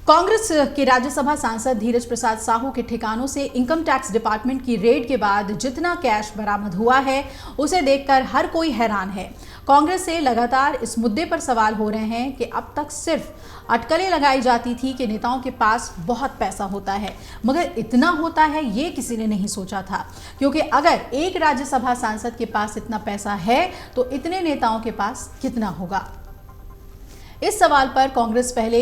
कांग्रेस के राज्यसभा सांसद धीरज प्रसाद साहू के ठिकानों से इनकम टैक्स डिपार्टमेंट की रेड के बाद जितना कैश बरामद हुआ है उसे देखकर हर कोई हैरान है। कांग्रेस से लगातार इस मुद्दे पर सवाल हो रहे हैं कि अब तक सिर्फ अटकलें लगाई जाती थी कि नेताओं के पास बहुत पैसा होता है, मगर इतना होता है ये किसी ने नहीं सोचा था। क्योंकि अगर एक राज्यसभा सांसद के पास इतना पैसा है तो इतने नेताओं के पास कितना होगा। इस सवाल पर कांग्रेस पहले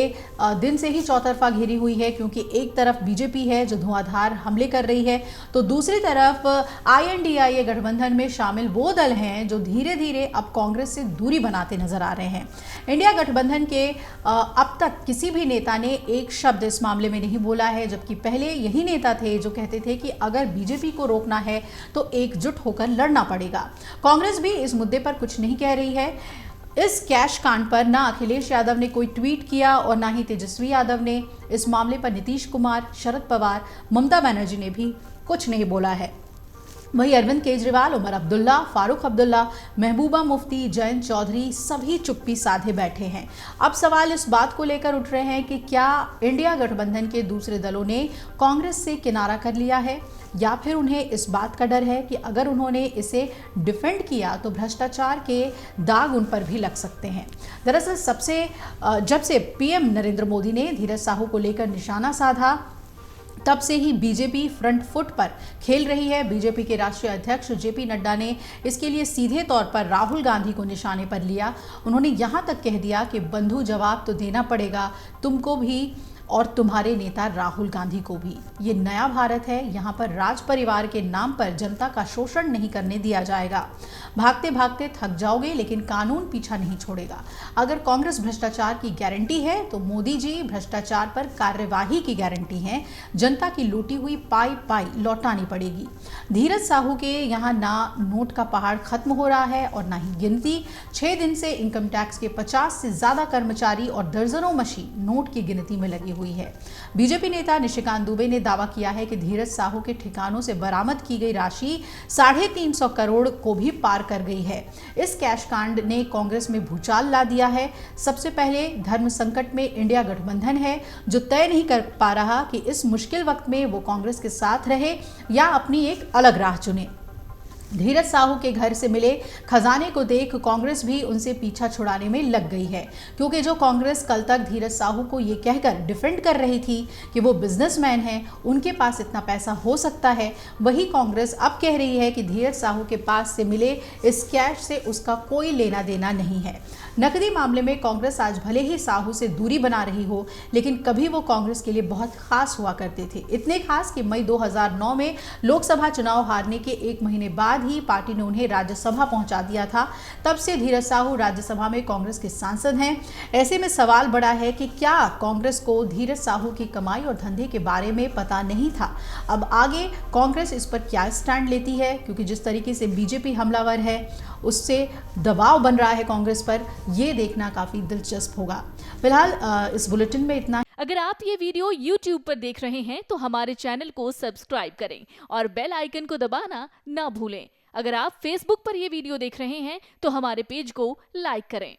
दिन से ही चौतरफा घिरी हुई है, क्योंकि एक तरफ बीजेपी है जो धुआंधार हमले कर रही है, तो दूसरी तरफ INDIA गठबंधन में शामिल वो दल हैं जो धीरे धीरे अब कांग्रेस से दूरी बनाते नजर आ रहे हैं। इंडिया गठबंधन के अब तक किसी भी नेता ने एक शब्द इस मामले में नहीं बोला है, जबकि पहले यही नेता थे जो कहते थे कि अगर बीजेपी को रोकना है तो एकजुट होकर लड़ना पड़ेगा। कांग्रेस भी इस मुद्दे पर कुछ नहीं कह रही है। इस कैश कांड पर ना अखिलेश यादव ने कोई ट्वीट किया और ना ही तेजस्वी यादव ने। इस मामले पर नीतीश कुमार, शरद पवार, ममता बनर्जी ने भी कुछ नहीं बोला है। वहीं अरविंद केजरीवाल, उमर अब्दुल्ला, फारूक अब्दुल्ला, महबूबा मुफ्ती, जयंत चौधरी सभी चुप्पी साधे बैठे हैं। अब सवाल इस बात को लेकर उठ रहे हैं कि क्या इंडिया गठबंधन के दूसरे दलों ने कांग्रेस से किनारा कर लिया है, या फिर उन्हें इस बात का डर है कि अगर उन्होंने इसे डिफेंड किया तो भ्रष्टाचार के दाग उन पर भी लग सकते हैं। दरअसल जब से PM नरेंद्र मोदी ने धीरज साहू को लेकर निशाना साधा, तब से ही बीजेपी फ्रंट फुट पर खेल रही है। बीजेपी के राष्ट्रीय अध्यक्ष JP नड्डा ने इसके लिए सीधे तौर पर राहुल गांधी को निशाने पर लिया। उन्होंने यहां तक कह दिया कि बंधु जवाब तो देना पड़ेगा तुमको भी और तुम्हारे नेता राहुल गांधी को भी। ये नया भारत है, यहाँ पर राज परिवार के नाम पर जनता का शोषण नहीं करने दिया जाएगा। भागते भागते थक जाओगे लेकिन कानून पीछा नहीं छोड़ेगा। अगर कांग्रेस भ्रष्टाचार की गारंटी है तो मोदी जी भ्रष्टाचार पर कार्यवाही की गारंटी है। जनता की लूटी हुई पाई पाई लौटानी पड़ेगी। धीरज साहू के यहाँ ना नोट का पहाड़ खत्म हो रहा है और ना ही गिनती। 6 दिन से इनकम टैक्स के 50 से ज्यादा कर्मचारी और दर्जनों मशीन नोट की गिनती में लगी हुई है। बीजेपी नेता निशिकांत दुबे ने दावा किया है कि धीरज साहू के ठिकानों से बरामद की गई राशि 350 करोड़ को भी पार कर गई है। इस कैश कांड ने कांग्रेस में भूचाल ला दिया है। सबसे पहले धर्म संकट में इंडिया गठबंधन है जो तय नहीं कर पा रहा कि इस मुश्किल वक्त में वो कांग्रेस के साथ रहे या अपनी एक अलग राह चुने। धीरज साहू के घर से मिले खजाने को देख कांग्रेस भी उनसे पीछा छुड़ाने में लग गई है, क्योंकि जो कांग्रेस कल तक धीरज साहू को ये कहकर डिफेंड कर रही थी कि वो बिजनेसमैन हैं, उनके पास इतना पैसा हो सकता है, वही कांग्रेस अब कह रही है कि धीरज साहू के पास से मिले इस कैश से उसका कोई लेना देना नहीं है। नकदी मामले में कांग्रेस आज भले ही साहू से दूरी बना रही हो, लेकिन कभी वो कांग्रेस के लिए बहुत खास हुआ करते थे। इतने खास कि मई 2009 में लोकसभा चुनाव हारने के 1 महीने बाद ही पार्टी ने उन्हें राज्यसभा पहुंचा दिया था। तब से धीरज साहू राज्यसभा में कांग्रेस के सांसद हैं। ऐसे में सवाल बड़ा है कि क्या कांग्रेस को धीरज साहू की कमाई और धंधे के बारे में पता नहीं था। अब आगे कांग्रेस इस पर क्या स्टैंड लेती है, क्योंकि जिस तरीके से बीजेपी हमलावर है उससे दबाव बन रहा है कांग्रेस पर, ये देखना काफी दिलचस्प होगा। फिलहाल इस बुलेटिन में इतना। अगर आप ये वीडियो YouTube पर देख रहे हैं तो हमारे चैनल को सब्सक्राइब करें और बेल आइकन को दबाना ना भूलें। अगर आप Facebook पर ये वीडियो देख रहे हैं तो हमारे पेज को लाइक करें।